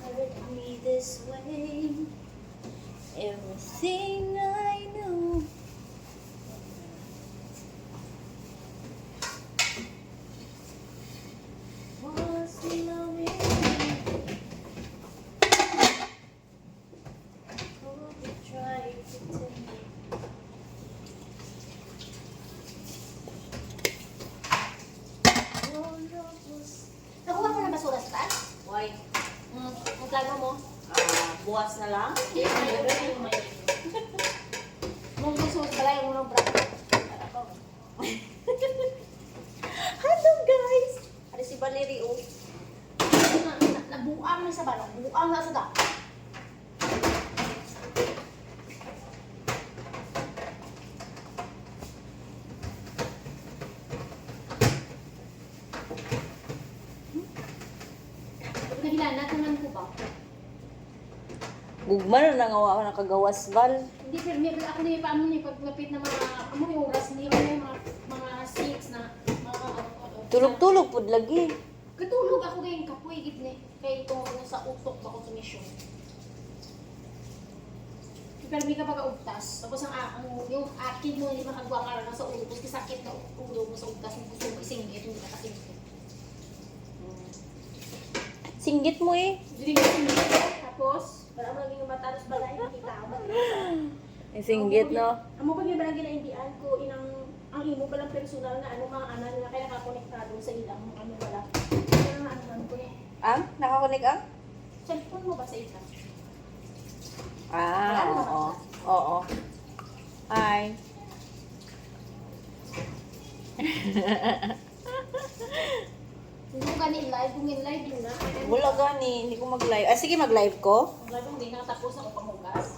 hurt me this way. Everything I know. Was loving you. Oh, you tried to tell me. Your love was. Nakuha mo na basura sa taas? Why? Ang plano mo? Buwas na lang? Nung gusto mo pala yung unang bracket. Hello guys! Ano si Valerie oh? Nabuang na sa balong. Buang na sa dako. Nagilala, tanan ko ba? Gugma na nangawa ako nakagawas Val. Hindi, pero may ako na yung paano ni paglapit na mga, amo yung oras ni mga 6 na mga ano. Tulog-tulog pud lagi. Katulog ako kayong kapoy, gitne. Kaya ito ako sa utok ba ko sa mission. Pero may kapag ugtas. Tapos yung akin mo, hindi makagawa ka lang sa ulo. Tapos kasakit na ulo mo sa ugtas. Kung gusto mo isinggit, hindi ka kasingit. Singgit mo eh. Hindi ka singgit. Tapos, para maging matalos balay, nakita ako. Singgit no? Amo pag may barangay na indian ko, ang imo palang personal na mga anan na kaya nakakonektado sa ilang ano wala. Kaya nga ano ko eh. Nakakonek ang? Cellphone mo ba sa ita? Oo. Oo. Hi. Hindi mo gani live, kung in live yun na. Wala gani, hindi ko mag-live. Sige, mag-live ko. Ang live hindi nakatapos ako panghugas.